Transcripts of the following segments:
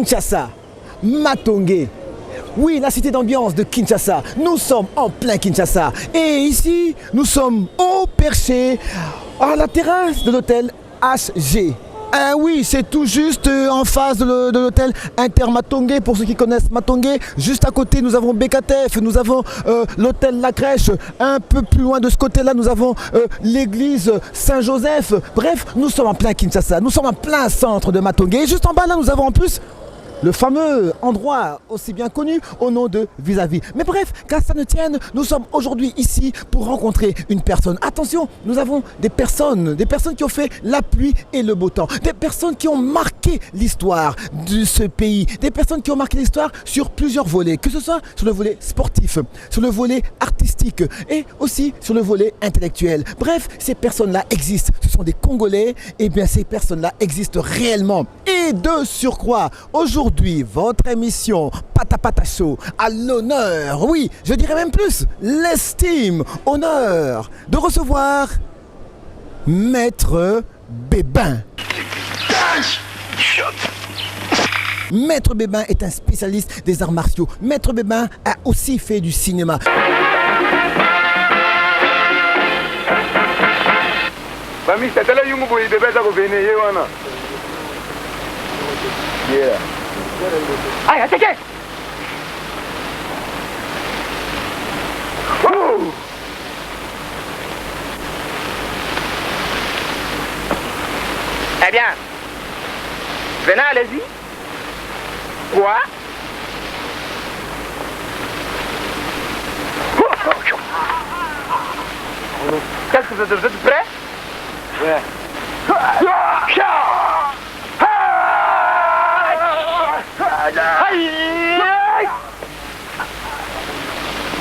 Kinshasa, Matongé. Oui, la cité d'ambiance de Kinshasa. Nous sommes en plein Kinshasa. Et ici, nous sommes au perché à la terrasse de l'hôtel HG. Ah oui, c'est tout juste en face de l'hôtel Inter Matongé. Pour ceux qui connaissent Matongé, juste à côté, nous avons BKTF, nous avons l'hôtel La Crèche. Un peu plus loin de ce côté-là, nous avons l'église Saint-Joseph. Bref, nous sommes en plein Kinshasa. Nous sommes en plein centre de Matongé. Et juste en bas, là, nous avons en plus le fameux endroit aussi bien connu au nom de Vis-à-vis. Mais bref, qu'à ça ne tienne, nous sommes aujourd'hui ici pour rencontrer une personne. Attention, nous avons des personnes qui ont fait la pluie et le beau temps. Des personnes qui ont marqué l'histoire de ce pays. Des personnes qui ont marqué l'histoire sur plusieurs volets. Que ce soit sur le volet sportif, sur le volet artistique et aussi sur le volet intellectuel. Bref, ces personnes-là existent. Ce sont des Congolais. Et bien, ces personnes-là existent réellement. Et de surcroît, aujourd'hui, votre émission Patapata Show a l'honneur, oui, je dirais même plus, l'estime, honneur de recevoir Maître Bébin. Maître Bébin est un spécialiste des arts martiaux. Maître Bébin a aussi fait du cinéma. Yeah. Aïe, attaquez! Wow! Eh bien, venez, allez-y. Quoi? Qu'est-ce que vous êtes prêts? Ouais.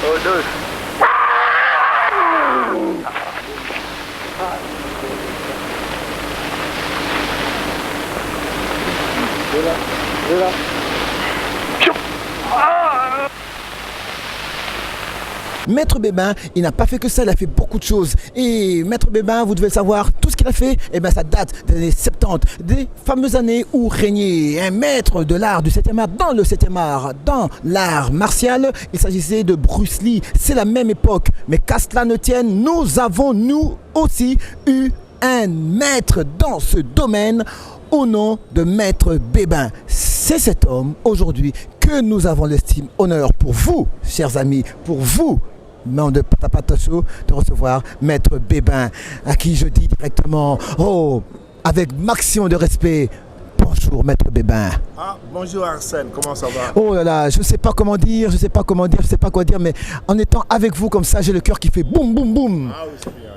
Oh, deux. Maître Bébin, il n'a pas fait que ça, il a fait beaucoup de choses. Et Maître Bébin, vous devez le savoir, tout ce qu'il a fait, eh bien, ça date des années 70, des fameuses années où régnait un maître de l'art du 7e art, dans le 7e art, dans l'art martial. Il s'agissait de Bruce Lee. C'est la même époque. Mais qu'à cela ne tienne, nous avons, nous aussi, eu un maître dans ce domaine au nom de Maître Bébin. C'est cet homme, aujourd'hui, que nous avons l'estime, honneur pour vous, chers amis, pour vous, membres de Patapata Show, de recevoir Maître Bébin, à qui je dis directement, oh, avec maximum de respect, bonjour Maître Bébin. Ah, bonjour Arsène, comment ça va? Oh là là, je ne sais pas comment dire, je ne sais pas quoi dire, mais en étant avec vous comme ça, j'ai le cœur qui fait boum, boum, boum. Ah oui, c'est bien.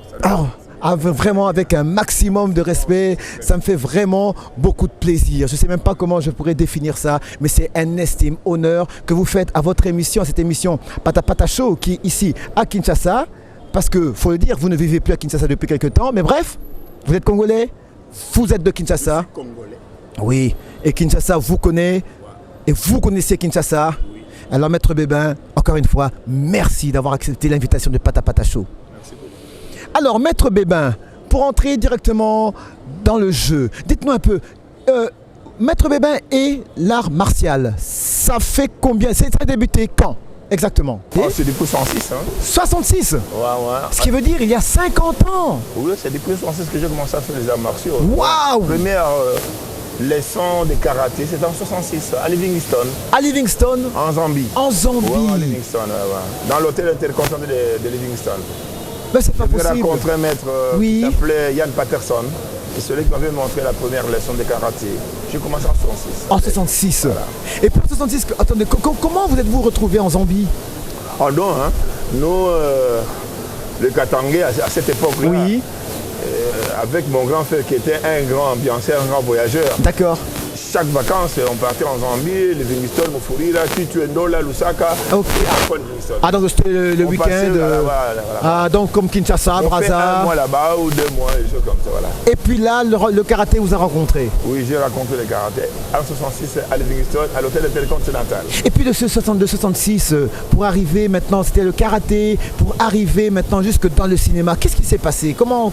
Vraiment avec un maximum de respect, ça me fait vraiment beaucoup de plaisir. Je ne sais même pas comment je pourrais définir ça, mais c'est un estime, honneur que vous faites à votre émission, à cette émission Patapata Show qui est ici à Kinshasa, parce que, faut le dire, vous ne vivez plus à Kinshasa depuis quelques temps, mais bref, vous êtes Congolais, vous êtes de Kinshasa. Congolais. Oui, et Kinshasa vous connaît, et vous connaissez Kinshasa. Oui. Alors Maître Bébin, encore une fois, merci d'avoir accepté l'invitation de Patapata Show. Alors, Maître Bébin, pour entrer directement dans le jeu, dites-nous un peu, Maître Bébin et l'art martial, ça fait combien? Ça a débuté quand exactement? Oh, c'est depuis 106. Hein. 66. Ouais. Ce qui veut dire il y a 50 ans. Oui, c'est depuis 106 que j'ai commencé à faire les arts martiaux. Waouh! Première leçon de karaté, c'était en 66, à Livingstone. À Livingstone? En Zambie. En Zambie. Ouais, à Livingstone, ouais. Dans l'hôtel intercontinental de Livingstone. Mais c'est pas J'ai possible. rencontré un maître Oui. qui s'appelait Yann Patterson. C'est celui qui m'avait montré la première leçon de karaté. J'ai commencé en 66. En 66. Voilà. Et pour 66, attendez, comment vous êtes-vous retrouvé en Zambie? En don, hein. Nous, le Katangé, à cette époque-là, Oui. avec mon grand frère qui était un grand ambianceur, un grand voyageur. D'accord. Chaque vacances, on partait en Zambie, Livingstone, Mufurira, Tutuendola, Lusaka, Ok. Livingstone. Ah, donc c'était le On week-end. passait, voilà. Ah, donc comme Kinshasa, On fait un Brazza. mois là-bas ou 2 mois, des choses comme ça, voilà. Et puis là, le karaté vous a rencontré. Oui, j'ai rencontré le karaté en 66 à Livingstone, à l'hôtel intercontinental. Et puis de ce 62-66, pour arriver maintenant, c'était le karaté, pour arriver maintenant jusque dans le cinéma. Qu'est-ce qui s'est passé? Comment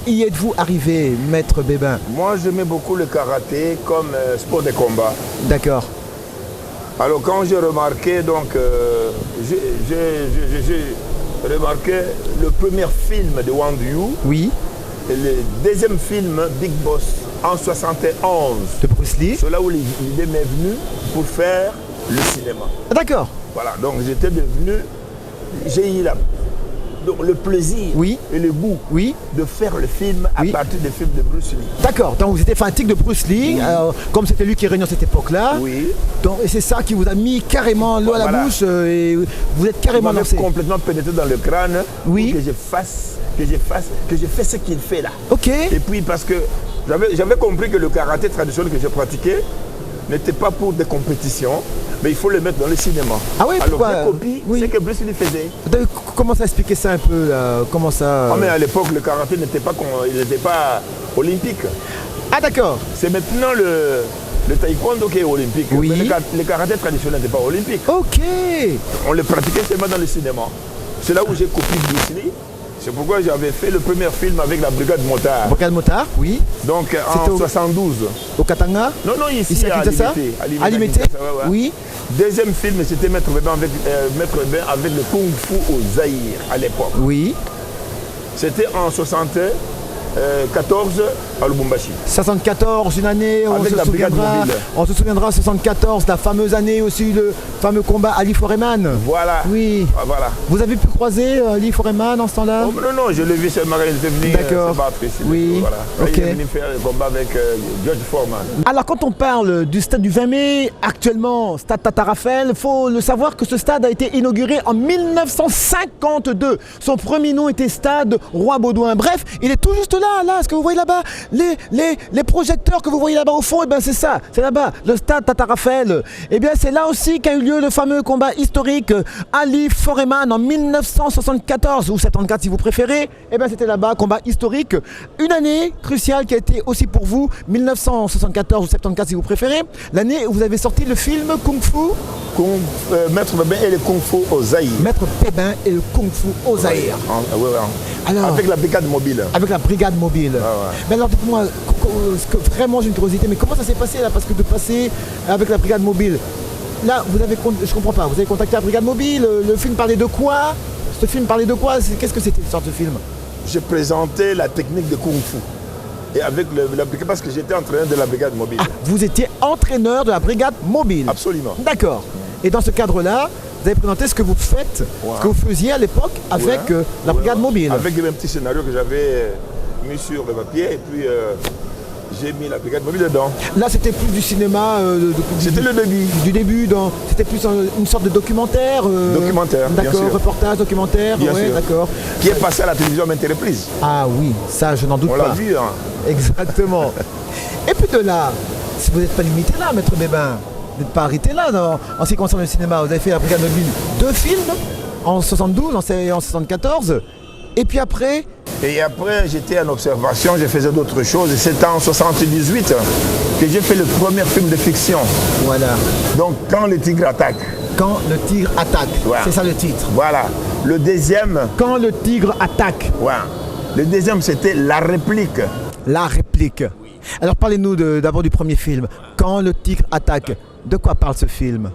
y êtes-vous arrivé, Maître Bébin? Moi, j'aimais beaucoup le karaté comme comme sport de combat. D'accord. Alors quand j'ai remarqué, donc, j'ai remarqué le premier film de Wang Yu, Oui. et le deuxième film, Big Boss, en 71. De Bruce Lee. C'est là où l'idée m'est venue pour faire le cinéma. Ah, d'accord. Voilà, donc j'étais devenu, j'ai eu le plaisir Oui. et le goût Oui. de faire le film à Oui. partir des films de Bruce Lee. D'accord. Donc vous étiez fanatique de Bruce Lee, comme c'était lui qui régnait à cette époque-là. Oui. Donc, et c'est ça qui vous a mis carrément l'eau à la Voilà. bouche et vous êtes carrément Il m'avait lancé. complètement pénétré dans le crâne Oui. pour que je fasse ce qu'il fait là. Ok. Et puis parce que j'avais compris que le karaté traditionnel que j'ai pratiqué n'était pas pour des compétitions, mais il faut le mettre dans le cinéma. Ah oui, alors pourquoi? j'ai copié Oui. ce que Bruce Lee faisait. Donc, comment ça expliquer ça un peu là? Comment ça Ah, mais à l'époque, le karaté n'était pas olympique. Ah, d'accord. C'est maintenant le taekwondo qui est olympique. Oui. Mais le karaté traditionnel n'était pas olympique. Ok. On le pratiquait seulement dans le cinéma. C'est là où j'ai copié Bruce Lee. C'est pourquoi j'avais fait le premier film avec la brigade motard. Brigade Motard, oui. Donc C'était en 72. Au Katanga. Non, non, ici Ici à à Kinshasa. À Limité. Kinshasa, ouais, ouais. Oui. Deuxième film, c'était Maître Bébé avec le Kung Fu au Zaïre à l'époque. Oui. C'était en 74 à Lubumbashi. 74, une année, Avec la brigade mobile. on se souviendra, 74, la fameuse année aussi, le fameux combat Ali Foreman. Voilà. Oui. Ah, voilà. Vous avez pu croiser Ali Foreman en ce temps-là? Oh, non, non, je l'ai vu seulement, il était venu D'accord. se battre ici. Oui. Voilà. Ok. Il est venu faire le combat avec George Foreman. Alors quand on parle du stade du 20 mai, actuellement stade Tata Raphaël, il faut le savoir que ce stade a été inauguré en 1952. Son premier nom était stade Roi Baudouin. Bref, il est tout juste là, ce que vous voyez là-bas, les projecteurs que vous voyez là-bas au fond, et ben c'est ça, c'est là-bas, le stade Tata Raphaël. Et bien c'est là aussi qu'a eu lieu le fameux combat historique Ali Foreman en 1974 ou 74 si vous préférez. Et bien c'était là-bas, combat historique, une année cruciale qui a été aussi pour vous, 1974 ou 74 si vous préférez, l'année où vous avez sorti le film Kung Fu. Maître Bébé et le Kung Fu au Zaïre. Maître Pébin et le Kung Fu au Zaïre. Ouais, ouais. Alors, avec la brigade mobile. avec la brigade mobile. ouais. Mais alors dites-moi, vraiment j'ai une curiosité, mais comment ça s'est passé là? Parce que de passer avec la brigade mobile, là je comprends pas, vous avez contacté la brigade mobile, le film parlait de quoi? Ce film parlait de quoi? Qu'est-ce que c'était cette sorte de film? J'ai présenté la technique de Kung Fu. Et avec parce que j'étais entraîneur de la brigade mobile. Ah, vous étiez entraîneur de la brigade mobile. Absolument. D'accord. Et dans ce cadre-là, vous avez présenté ce que vous faites, ce que vous faisiez à l'époque avec la brigade mobile. Avec un petit scénario que j'avais mis sur le papier et puis j'ai mis la brigade mobile dedans. Là, c'était plus du cinéma. C'était le début. Du début, c'était plus une sorte de documentaire. Documentaire, bien d'accord, sûr. reportage, documentaire. Bien ouais, sûr. d'accord. Qui est passé à la télévision à maintes reprises. Ah oui, ça, je n'en doute On pas. l'a vu, hein. Exactement. Et puis de là, si vous n'êtes pas limité là, Maître Bébin, vous n'êtes pas arrêté là en ce qui concerne le cinéma. Vous avez fait la brigade mobile 2 films, en 72 et en 74. Et puis après. Et après, j'étais en observation, je faisais d'autres choses. Et c'est en 78 que j'ai fait le premier film de fiction. Voilà. Donc, Quand le tigre attaque. Quand le tigre attaque. Ouais. C'est ça le titre. Voilà. Le deuxième, Quand le tigre attaque. ouais. Le deuxième, c'était La réplique. La réplique. Alors parlez-nous d'abord du premier film. Quand le tigre attaque. De quoi parle ce film?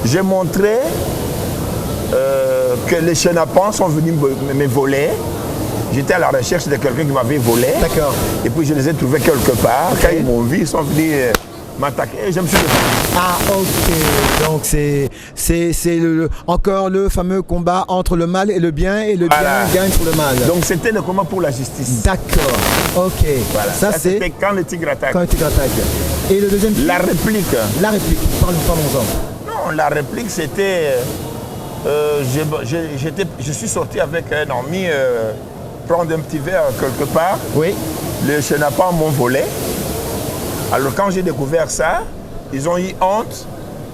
J'ai montré que les chenapans sont venus me voler. J'étais à la recherche de quelqu'un qui m'avait volé. D'accord. Et puis je les ai trouvés quelque part. Quand ils m'ont vu, ils sont venus m'attaquer. Et je me suis défendu. Ah ok. Donc c'est encore le fameux combat entre le mal et le bien et le Voilà. bien gagne pour le mal. Donc c'était le combat pour la justice. D'accord. Ok. Voilà. Ça c'est c'était Quand le tigre attaque. quand le tigre attaque. Et le deuxième film? La réplique. La réplique. Parlons-en. Non, la réplique c'était... je suis sorti avec un ami prendre un petit verre quelque part. Oui. Les chenapans m'ont volé. Alors quand j'ai découvert ça, ils ont eu honte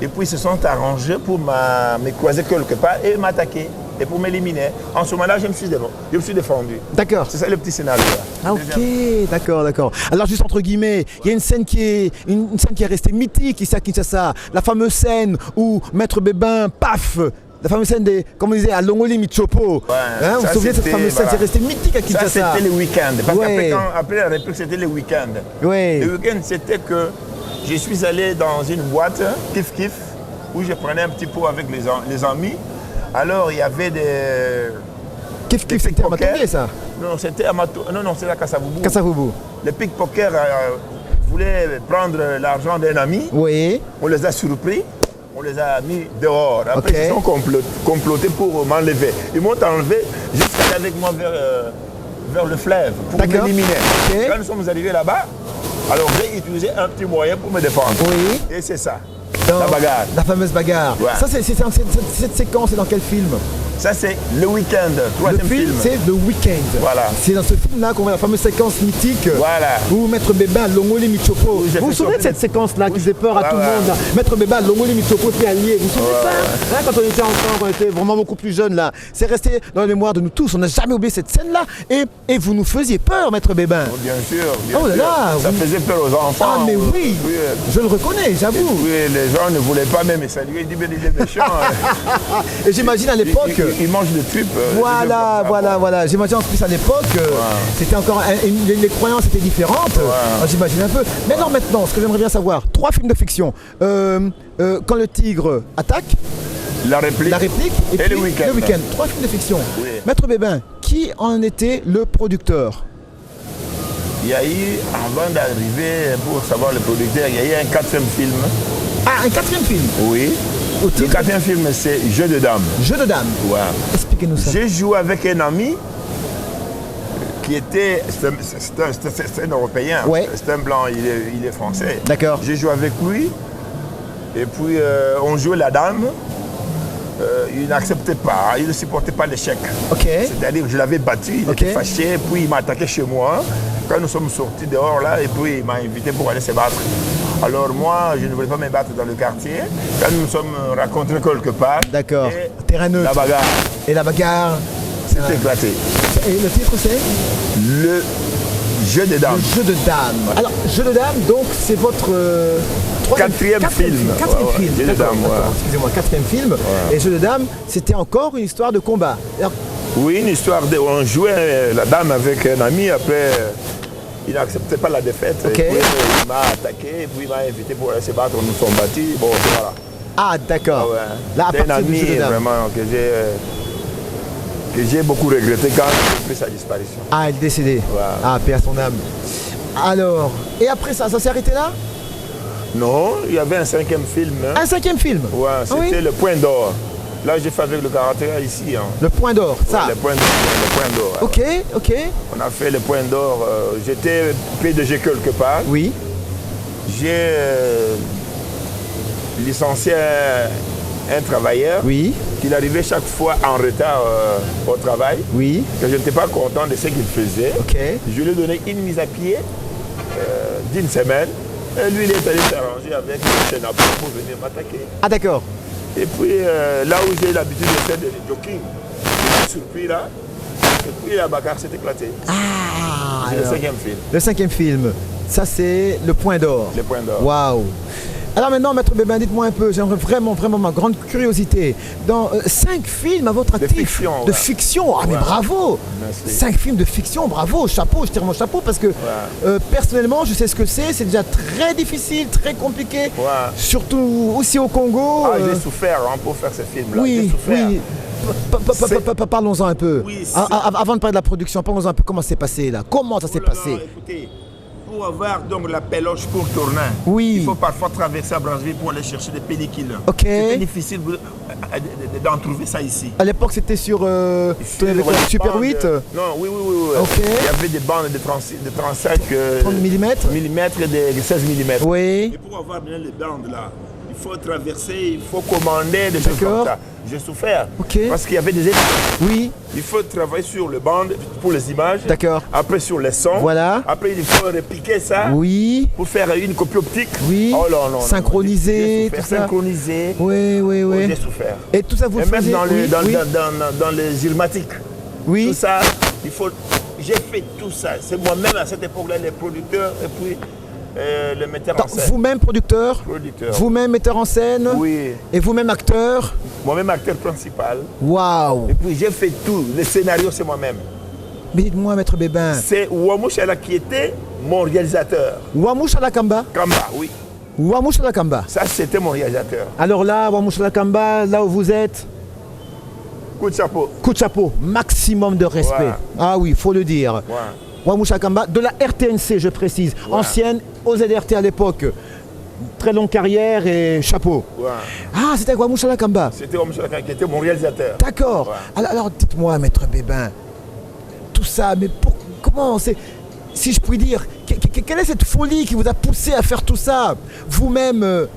et puis ils se sont arrangés pour me croiser quelque part et m'attaquer et pour m'éliminer. En ce moment-là, je me suis défendu. D'accord. C'est ça le petit scénario. Là. Ah, ok, d'accord. Alors juste entre guillemets, il y a une scène qui est restée mythique ici à Kinshasa. La fameuse scène où Maître Bébin, paf, la fameuse scène des, comme on disait, à Longoli Michopo. Hein, vous vous souvenez de cette fameuse scène, c'est resté mythique à Kinshasa. Ça, c'était les week-ends. Parce Ouais. qu'après la République, c'était les week-ends. Ouais. Le week-end, c'était que je suis allé dans une boîte, Kif Kif, où je prenais un petit pot avec les amis. Alors, il y avait des... Kif Kif, c'était à Matongué, ça? Non, c'était à Non, c'était à Kasavubu. Kasavubu. Les pickpockets voulaient prendre l'argent d'un ami. Oui. On les a surpris. On les a mis dehors. Après, Ok. ils sont complotés pour m'enlever. Ils m'ont enlevé jusqu'à aller avec moi vers le fleuve pour D'accord. m'éliminer. Ok. Quand nous sommes arrivés là-bas, alors j'ai utilisé un petit moyen pour me défendre. Oui. Et c'est ça. Dans La bagarre. La fameuse bagarre. Ouais. Ça, cette séquence, c'est dans quel film? Ça, c'est le week-end, Le troisième film, film. c'est The Weeknd. Voilà. C'est dans ce film-là qu'on voit la fameuse séquence mythique Voilà. où Maître Beba, Longoli Michopo. Oui, j'ai Vous vous fait souvenez de sortir cette séquence-là qui faisait peur à Ouais, tout le ouais. monde là. Maître Beba, Longoli Michopo, puis allié. Vous vous souvenez de ça hein, quand on était enfant, quand on était vraiment beaucoup plus jeunes là. C'est resté dans la mémoire de nous tous. On n'a jamais oublié cette scène-là. Et vous nous faisiez peur, Maître Bébin. Oh, bien sûr. Bien Oh là sûr. là, Ça vous- faisait peur aux enfants. Ah mais oui, Oui, je le reconnais, j'avoue. oui, les gens ne voulaient pas même me saluer. Ils disaient, mais il est méchant. Et j'imagine à l'époque. Ils mangent des tripes. Voilà. J'imagine en plus à l'époque, c'était encore les croyances étaient différentes. J'imagine un peu. Mais alors maintenant, ce que j'aimerais bien savoir, 3 films de fiction. Quand le tigre attaque, La réplique. la réplique, et Et puis le week-end. 3 films de fiction. Oui. Maître Bébin, qui en était le producteur? Il y a eu, avant d'arriver pour savoir le producteur, il y a eu un 4e film. Ah, un 4e film. Oui. Au Le titre 4e film, c'est Jeu de dames. Jeu de dames. Ouais. Expliquez-nous ça. J'ai joué avec un ami qui était. C'est un Européen. Ouais. C'est un blanc, il est français. D'accord. J'ai joué avec lui. Et puis, on jouait la dame. Il n'acceptait pas, il ne supportait pas l'échec. Ok. C'est-à-dire que je l'avais battu, il Ok. était fâché, puis il m'a attaqué chez moi. Quand nous sommes sortis dehors là, et puis il m'a invité pour aller se battre. Alors moi, je ne voulais pas me battre dans le quartier. Quand nous nous sommes rencontrés quelque part, D'accord. et Terrain neutre. la bagarre Et la bagarre. s'est éclatée. Et le titre c'est Le jeu des dames. Le jeu de dames. Alors, jeu de dames, donc c'est votre Quatrième film. Quatrième Ouais, ouais. film. Jeu de D'accord, dames, d'accord. ouais. Excusez-moi, 4e film. Et jeu de dames, c'était encore une histoire de combat. Alors, Oui, une histoire de. On jouait la dame avec un ami, après il n'acceptait pas la défaite. Ok. Et puis, il m'a attaqué, et puis il m'a invité pour aller se battre, nous sommes battus. Bon, voilà. ah, d'accord. Ah ouais. Là, à C'est un partir du ami jeu de dames. vraiment que j'ai beaucoup regretté quand j'ai fait sa disparition. Ah, il est décédé. Ouais. Ah, paix à son âme. Alors, et après ça s'est arrêté là? Non, il y avait un 5e film. Hein. Un 5e film. Ouais, Ah c'était oui? Le Point d'Or. Là, j'ai fait avec le caractère ici. Hein. Le point d'or, ça. Ouais, le Point d'Or. Ok, ok. On a fait le Point d'Or. J'étais PDG quelque part. Oui. J'ai licencié un travailleur Oui. qui arrivait chaque fois en retard au travail, Oui. que je n'étais pas content de ce qu'il faisait. Ok. Je lui ai donné une mise à pied d'une semaine. Et lui, il est allé s'arranger avec le Chenapo pour venir m'attaquer. Ah, d'accord. Et puis, là où j'ai l'habitude de faire des jogging, il m'a surpris là. Et puis, la bagarre s'est éclatée. Ah, C'est le alors. 5e film, Le 5e film, ça c'est le point d'or. Le Point d'Or. Waouh. Alors maintenant, Maître Bébin, dites-moi un peu, j'aimerais vraiment ma grande curiosité. Dans 5 films à votre actif. fiction, De ouais. fiction. Ah mais Ouais. bravo. Merci. 5 films de fiction, bravo, chapeau, je tire mon chapeau parce que personnellement, je sais ce que c'est déjà très difficile, très compliqué. Ouais. Surtout aussi au Congo. Ah, j'ai souffert hein, pour faire ce film-là. J'ai Oui, souffert. oui. Parlons-en un peu. Oui, Avant de parler de la production, parlons-en un peu comment c'est passé là. Comment ça s'est Oh là là, passé? écoutez, pour avoir donc la péloche pour tourner, Oui. il faut parfois traverser à Brazzaville pour aller chercher des pellicules. Ok. C'était difficile d'en trouver ça ici. À l'époque, c'était sur avec la Super 8, Non, oui. Ok. Il y avait des bandes de 35 30 millimètres. millimètres et de 16 mm. Oui. Et pour avoir bien les bandes là, il faut traverser, il faut commander des choses D'accord. comme ça. J'ai souffert. Ok. Parce qu'il y avait des étapes. Oui. Il faut travailler sur le band pour les images. D'accord. Après sur les sons. Voilà. Après il faut répliquer ça. Oui. Pour faire une copie optique. Oui. Oh là, non. Synchroniser, J'ai souffert, tout ça. synchroniser. Oui, oui, Oh, oui. j'ai souffert. Et tout ça, vous Et le même faisiez dans les, oui, dans, oui. dans les ilmatiques. Oui. Tout ça, il faut. J'ai fait tout ça. C'est moi-même à cette époque-là, les producteurs et puis le metteur en Donc, scène. vous-même producteur, Producteur. vous-même metteur en scène, Oui. et vous-même acteur. moi-même acteur principal. Waouh. Et puis j'ai fait tout, le scénario c'est moi-même. Mais dites-moi, Maître Bébin. C'est Ouamou Chala qui était mon réalisateur. Ouamou Chalakamba. Kamba, oui. Ouamou Chalakamba. Ça c'était mon réalisateur. Alors là, Ouamou Chalakamba, là où vous êtes, Coup de chapeau. coup de chapeau, maximum de respect. Ouais. Ah oui, il faut le dire. Ouais. Ouamou Chalakamba, de la RTNC, je précise. Ouais. Ancienne, OZRT à l'époque. Très longue carrière et chapeau. Ouais. Ah, c'était Ouamou Chalakamba. C'était Ouamou Chala qui était mon réalisateur. D'accord. Ouais. Alors dites-moi, Maître Bébin, tout ça, mais comment c'est, si je puis dire, quelle est cette folie qui vous a poussé à faire tout ça? Vous-même,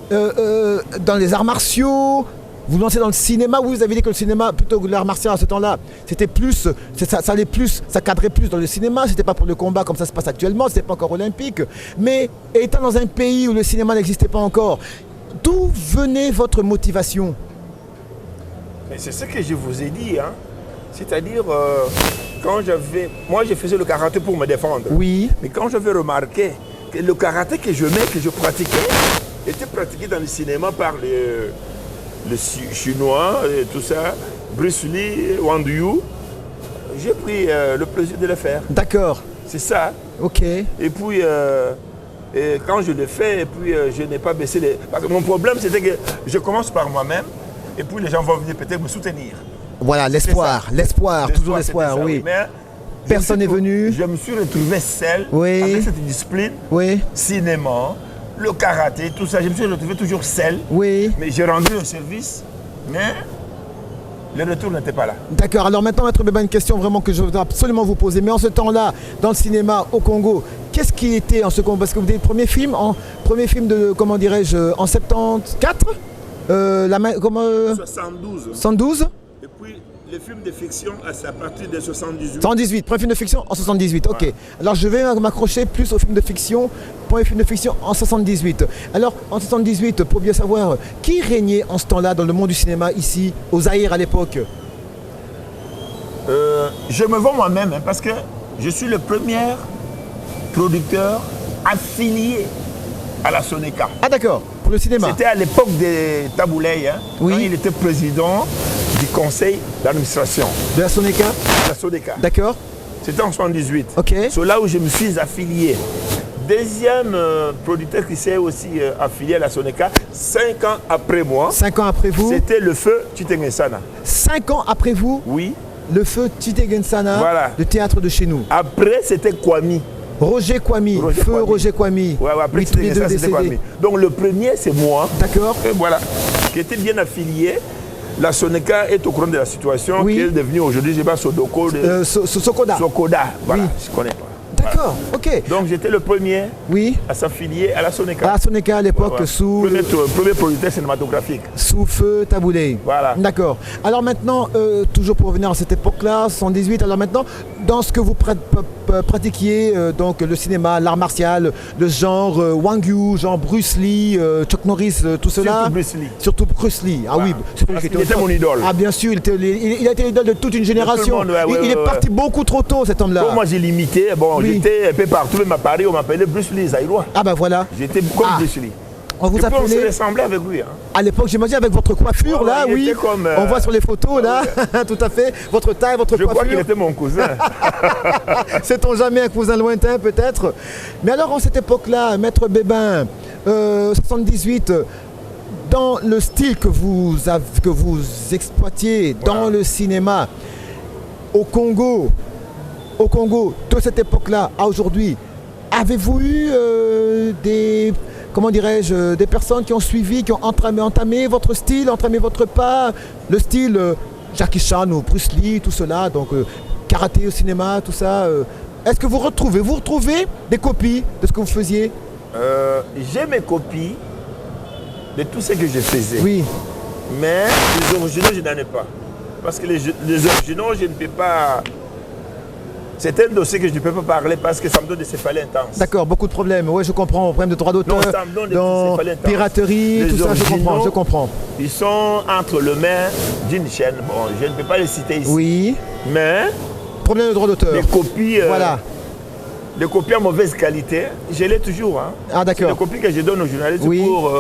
dans les arts martiaux, vous lancez dans le cinéma, vous avez dit que le cinéma, plutôt que l'art martial à ce temps-là, c'était plus, ça allait plus, ça cadrait plus dans le cinéma, c'était pas pour le combat comme ça se passe actuellement, c'était pas encore olympique. Mais étant dans un pays où le cinéma n'existait pas encore, d'où venait votre motivation? Mais c'est ce que je vous ai dit, hein. C'est-à-dire, quand j'avais... Moi, je faisais le karaté pour me défendre. Oui. Mais quand j'avais remarqué que le karaté que je pratiquais, était pratiqué dans le cinéma par les Chinois et tout ça, Bruce Lee, Wang Yu, j'ai pris le plaisir de le faire. D'accord. C'est ça. Ok. Et puis, et quand je le fais, et puis je n'ai pas baissé les... Parce que mon problème, c'était que je commence par moi-même, et puis les gens vont venir peut-être me soutenir. Voilà, l'espoir, toujours l'espoir, c'était ça, oui. Mais Personne n'est venu. Je me suis retrouvé seul Oui. avec cette discipline, Oui, cinéma, le karaté, tout ça. Je me suis retrouvé toujours seul, oui. mais j'ai rendu le service, mais le retour n'était pas là. D'accord, alors maintenant, Maître Bébin, une question vraiment que je voudrais absolument vous poser. Mais en ce temps-là, dans le cinéma au Congo, qu'est-ce qui était en ce Congo? Parce que vous avez le premier film de, comment dirais-je, en 74 72. 112 Et puis les films de fiction, c'est à partir de 78. 118, premier film de fiction en 78, ok. Ouais. Alors je vais m'accrocher plus au film de fiction, premier film de fiction en 78. Alors en 78, pour bien savoir, qui régnait en ce temps-là dans le monde du cinéma ici, au Zaïre à l'époque? Je me vends moi-même, hein, parce que je suis le premier producteur affilié à la Soneca. Ah d'accord, pour le cinéma. C'était à l'époque de Taboulay, hein, Oui. quand il était président du conseil d'administration De la Soneca. de la Soneca. D'accord. C'était en 78. Ok. C'est là où je me suis affilié. Deuxième producteur qui s'est aussi affilié à la Soneca, 5 ans après moi, 5 ans après vous. c'était le feu Chitengensana. 5 ans après vous, Oui. le feu Tite Gensana, Voilà. le théâtre de chez nous. Après, c'était Kwame. Roger Kwame, Roger feu Kwame. Roger Kwame. Ouais, ouais, après, Oui, tous les deux c'était décédés. Kwame. Donc le premier, c'est moi. D'accord. Et voilà, qui était bien affilié. La Soneca est au courant de la situation, Oui. qui est devenue aujourd'hui, je sais pas, Sodoko de Sokoda. Sokoda. Voilà, Oui. je connais pas. D'accord, ok. Donc j'étais le premier Oui. à s'affilier à la Soneca. À la Soneca à l'époque, Ouais, ouais. sous Premier producteur cinématographique. sous feu Taboulé. Voilà. D'accord. Alors maintenant, toujours pour revenir à cette époque-là, 78, alors maintenant, dans ce que vous pratiquiez, donc le cinéma, l'art martial, le genre Wang Yu, genre Bruce Lee, Chuck Norris, tout cela. Surtout Bruce Lee. Surtout Bruce Lee. Ah Voilà. oui, c'est celui Parce qui qu'il était au top. mon idole. Ah bien sûr, il a été l'idole de toute une génération. monde, ouais, ouais, il est ouais, parti ouais. beaucoup trop tôt, cet homme-là. Bon, moi j'ai limité, bon, Oui. j'étais un peu partout, même à Paris, on m'appelait Bruce Lee Zaïrois. Ah ben voilà. J'étais comme Ah. Bruce Lee. On vous Et puis on se appelait ressemblait avec lui. Hein. à l'époque, j'imagine, avec votre coiffure Ouais, là, ouais, il oui. était comme, On voit sur les photos là, tout à fait. Votre taille, votre Je crois qu'il coiffure. était mon cousin. Sait-on jamais un cousin lointain peut-être. Mais alors en cette époque-là, Maître Bébin, 78, dans le style que vous exploitiez dans Voilà. le cinéma, au Congo, de cette époque-là à aujourd'hui, avez-vous eu des, comment dirais-je, des personnes qui ont suivi, qui ont entamé votre style, entamé votre pas, le style Jackie Chan ou Bruce Lee, tout cela, donc karaté au cinéma, tout ça. Est-ce que vous retrouvez des copies de ce que vous faisiez? J'ai mes copies de tout ce que je faisais. Oui, Mais les originaux, je n'en ai pas. Parce que les originaux, je ne peux pas... C'est un dossier que je ne peux pas parler parce que ça me donne des céphalées intenses. d'accord, beaucoup de problèmes. Oui, je comprends, problème de droit d'auteur, Non, ça me donne des dans céphalées intenses. piraterie, Les tout ça, je originaux, comprends. Ils sont entre les mains d'une chaîne. Bon, je ne peux pas les citer ici. Oui, Mais problème de droit d'auteur. les copies... Voilà. Les copies en mauvaise qualité, je l'ai toujours. Hein. Ah, d'accord. C'est les copies que je donne aux journalistes Oui. pour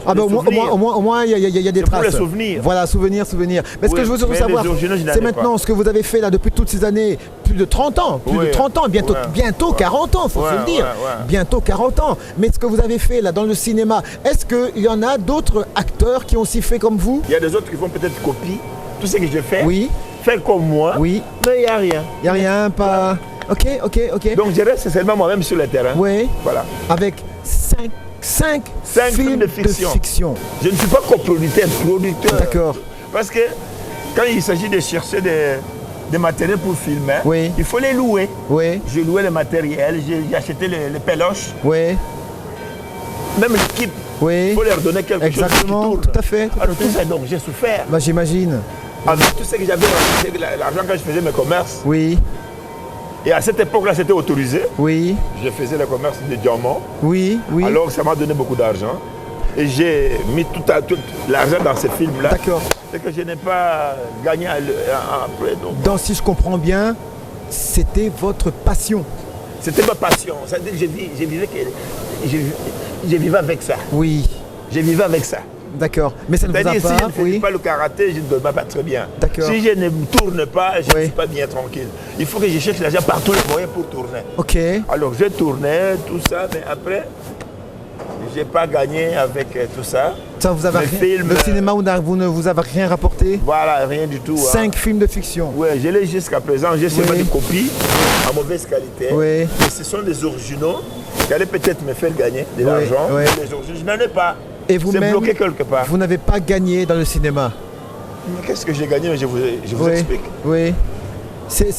Ah bah, des au souvenirs. moins, il y a des C'est pour traces. les souvenirs. Voilà, souvenirs. Mais ce Oui, que je veux surtout mais savoir, les originaux, je n'en c'est ai maintenant pas. ce que vous avez fait là depuis toutes ces années, plus de 30 ans, Oui. bientôt, Ouais. bientôt Ouais. 40 ans, faut Ouais, se le dire. ouais. Bientôt 40 ans. Mais ce que vous avez fait là dans le cinéma, est-ce qu'il y en a d'autres acteurs qui ont aussi fait comme vous? Il y a des autres qui font peut-être copie. Tout ce que je fais, Oui, faire comme moi, oui. mais il n'y a rien. Il n'y a rien, pas. Ok. Donc je reste seulement moi-même sur le terrain. Oui, Voilà. avec 5 films de fiction. Je ne suis pas coproducteur, producteur. D'accord. Parce que quand il s'agit de chercher des matériels pour filmer, Oui. il faut les louer. Oui, J'ai loué le matériel, j'ai acheté les péloches, oui, même l'équipe. oui. Il faut leur donner quelque Exactement, chose qui tourne. tout à fait. Alors tout ça, donc j'ai souffert. Bah, j'imagine. Avec tout ce que j'avais, l'argent quand je faisais mes commerces. Oui, Et à cette époque-là, c'était autorisé. oui, Je faisais le commerce de diamants. oui. Alors ça m'a donné beaucoup d'argent. Et j'ai mis tout l'argent dans ces films-là. D'accord. C'est que je n'ai pas gagné après. Donc. Donc, si je comprends bien, c'était votre passion. C'était ma passion. C'est-à-dire que je vivais avec ça. Oui, Je vivais avec ça. d'accord. Mais ça ne vous a C'est-à-dire si je pas. ne faisais Oui, pas le karaté, je ne dormais pas très bien. D'accord. Si je ne me tourne pas, je ne Oui. suis pas bien tranquille. Il faut que je cherche l'argent par tous les moyens pour tourner. ok. Alors je tournais, tout ça, mais après, je n'ai pas gagné avec tout ça. Ça vous avez Les rien. films, Le cinéma, vous ne vous avez rien rapporté. Voilà, rien du tout. 5 films de fiction. Oui, je l'ai jusqu'à présent. J'ai seulement Oui. des copies à mauvaise qualité. Oui. Mais ce sont des originaux qui allaient peut-être me faire gagner de l'argent. oui. Mais les originaux, je n'en ai pas. Et C'est vous-même, bloqué quelque part. vous n'avez pas gagné dans le cinéma. Mais qu'est-ce que j'ai gagné? Je vous Oui, explique. oui.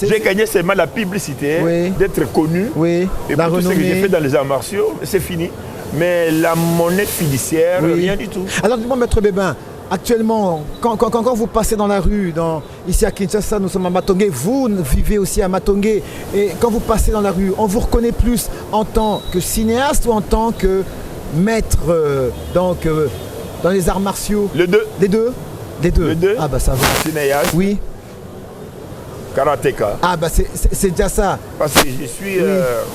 J'ai gagné seulement la publicité, Oui. d'être connu. Oui, Et la pour tout ce que j'ai renommée. fait dans les arts martiaux, c'est fini. Mais la monnaie fiduciaire, Oui. rien du tout. Alors dites-moi, Maître Bébin, actuellement, quand vous passez dans la rue, ici à Kinshasa, nous sommes à Matongé, vous vivez aussi à Matongé, et quand vous passez dans la rue, on vous reconnaît plus en tant que cinéaste ou en tant que maître dans les arts martiaux? Les deux, Les deux? Les deux. Les deux. Ah bah ça va. cinéaste, Oui. karatéka. Ah bah c'est déjà ça. Parce que je suis.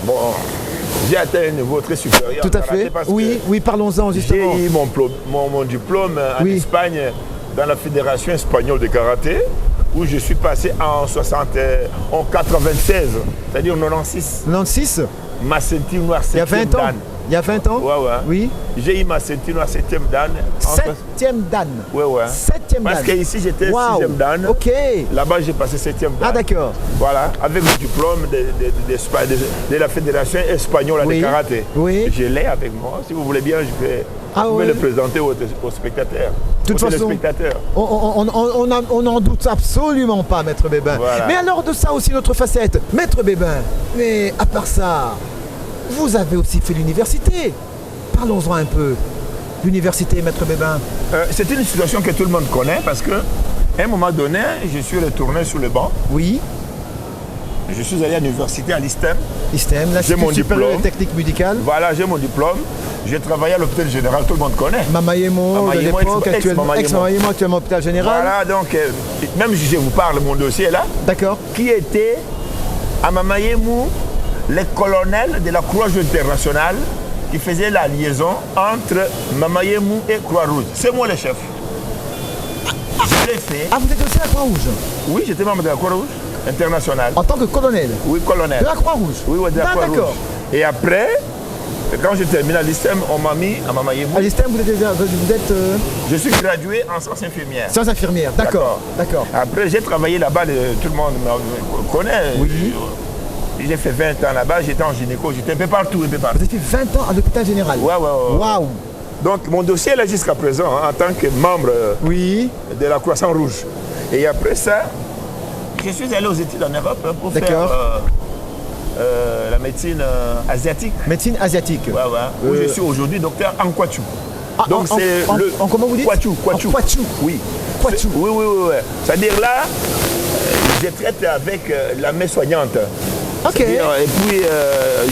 Bon, j'ai atteint un niveau très supérieur. Tout en à karaté fait. parce Oui, que oui, parlons-en j'ai justement. eu mon diplôme en Oui. Espagne dans la Fédération espagnole de karaté, où je suis passé en 96, c'est-à-dire en 96, 96, ma ceinture noire il y a 7e 20 ans. dan. Il y a 20 ans? Ouais, ouais. Oui. J'ai eu ma ceinture noire 7e dan. 7e dan. Ouais, ouais. 7e dan. Parce qu'ici j'étais Waouh. 6e dan. Ok. Là-bas j'ai passé 7e dan. Ah d'accord. Voilà, avec le diplôme de la Fédération espagnole Oui. de karaté. Oui. Je l'ai avec moi. Si vous voulez bien, je vais, Ah je vais ouais. le présenter aux spectateurs. De toute aux façon, téléspectateurs. on n'en doute absolument pas, Maître Bébin. Voilà. Mais alors de ça aussi, notre facette. Maître Bébin, mais à part ça, vous avez aussi fait l'université. Parlons-en un peu. L'université, Maître Bébin. C'est une situation que tout le monde connaît parce que, à un moment donné, je suis retourné sur le banc. Oui. Je suis allé à l'université à l'ISTEM. ISTEM, l'Institut mon supérieur de diplôme. technique médicale. Voilà, j'ai mon diplôme. J'ai travaillé à l'hôpital général, tout le monde connaît. Mamayemo, de Mamayemo, l'époque, ex-Mamayemo. ex-Mamayemo, actuellement hôpital général. Voilà, donc, même si je vous parle, mon dossier est là. D'accord. Qui était à Mamayemu les colonels de la Croix-Rouge internationale qui faisaient la liaison entre Mamayemu et Croix-Rouge. C'est moi le chef. Je l'ai fait. Ah, vous êtes aussi à la Croix-Rouge Oui, j'étais membre de la Croix-Rouge internationale. en tant que colonel Oui, colonel. de la Croix-Rouge. Oui, oui, de la Ah, Croix-Rouge. d'accord. Et après, quand j'ai terminé à l'ISTEM, on m'a mis à Mamayemu. À l'ISTEM, vous êtes Je suis gradué en sciences infirmières. sciences infirmières. D'accord. D'accord. Après, j'ai travaillé là-bas, tout le monde me connaît. Oui. J'ai fait 20 ans là-bas, j'étais en gynéco, j'étais un peu partout, un peu partout. Vous avez fait 20 ans à l'hôpital général. Ouais, ouais, ouais. Waouh. Donc mon dossier est là jusqu'à présent hein, en tant que membre Oui. de la Croissant-Rouge. Et après ça, je suis allé aux études en Europe hein, pour faire D'accord. la médecine asiatique. Médecine asiatique. Ouais, ouais. Où je suis aujourd'hui docteur en Kwachu. Ah, Donc c'est le en comment vous dites? Kwachu. En Kwachu. Oui. Kwachu. Oui, oui, oui, oui. C'est-à-dire là, je traite avec la main soignante. Ok. C'est-à-dire, et puis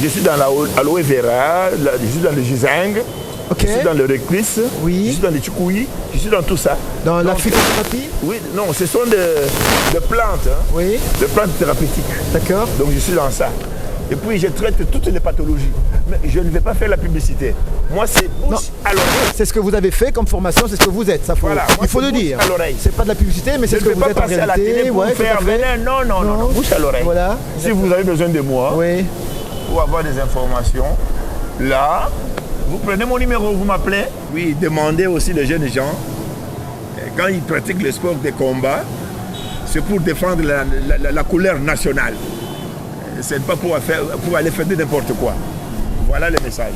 je suis dans l'aloe vera, je suis dans le gisang. Ok. Je suis dans le reclus, Oui. je suis dans les chikoui, je suis dans tout ça. Dans la Donc, phytothérapie. Oui, non, ce sont des plantes, hein, Oui. des plantes thérapeutiques. D'accord. Donc je suis dans ça. Et puis je traite toutes les pathologies. Mais je ne vais pas faire la publicité. Moi, c'est bouche à l'oreille. C'est ce que vous avez fait comme formation, c'est ce que vous êtes. Ça faut, Voilà, moi, il faut c'est le bouche dire. à l'oreille. C'est pas de la publicité, mais c'est Je ce ne que vais vous pas êtes en passer à la réalité. télé pour Ouais, faire tout à fait. venir. Non. Bouche à l'oreille. Voilà. Si vous avez besoin de moi, Oui. pour avoir des informations, là, vous prenez mon numéro, vous m'appelez. Oui, demandez aussi les jeunes gens, quand ils pratiquent le sport de combat, c'est pour défendre la couleur nationale. C'est pas pour aller faire n'importe quoi. Voilà le message.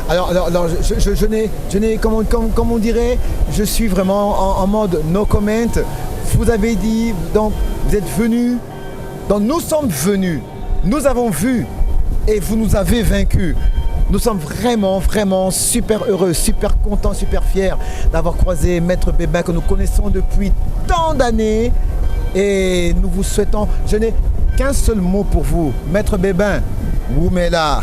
Alors je n'ai comme on dirait, je suis vraiment en mode no comment. Vous avez dit, donc vous êtes venus, donc nous sommes venus, nous avons vu et vous nous avez vaincus. Nous sommes vraiment super heureux, super contents, super fiers d'avoir croisé Maître Bébin que nous connaissons depuis tant d'années. Et nous vous souhaitons, je n'ai qu'un seul mot pour vous, Maître Bébin, Woumela.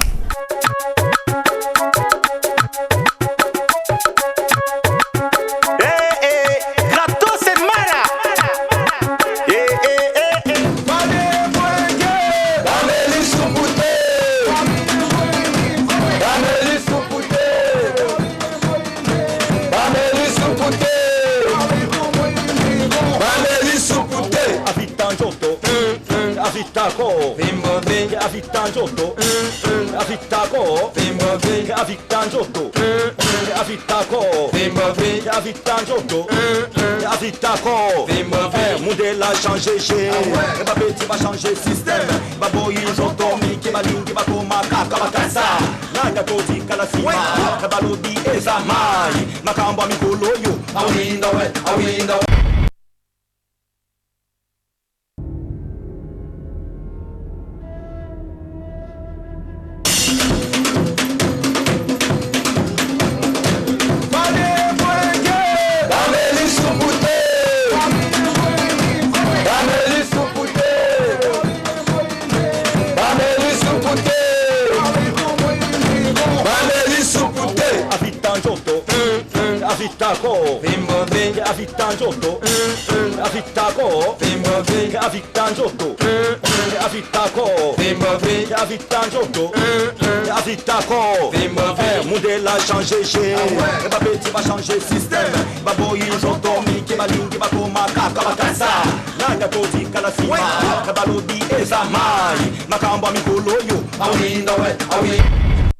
Avitako, Vimbobe, Avitanjoto, Avitako, Vimbobe, Avitanjoto, Avitako, Vimbobe, Avitanjoto, Avitako, Vimbobe, Moudela changé chez, Babeti va changer système, Baboyi Jotomi, Kimalingi, Bakoma, Kakabakasa, Nagatoti, Kalasima, Kabalodi, Ezamai, Makamba Mikoloyo, Awinda. Avitako, Vimbobe, Avitanjoto, Avitako, Vimbobe, Avitanjoto, Avitako, Vimbobe, Avitanjoto, Avitako, Vimbobe, Moudela changé chez, Babeti va changer système, Baboyi Jotomi, Kimalingi, Bakoma, Kakabakasa, Nagatoti, Kalasima, Kabalodi, Ezamai, Makamba Mikoloyo, Awinda.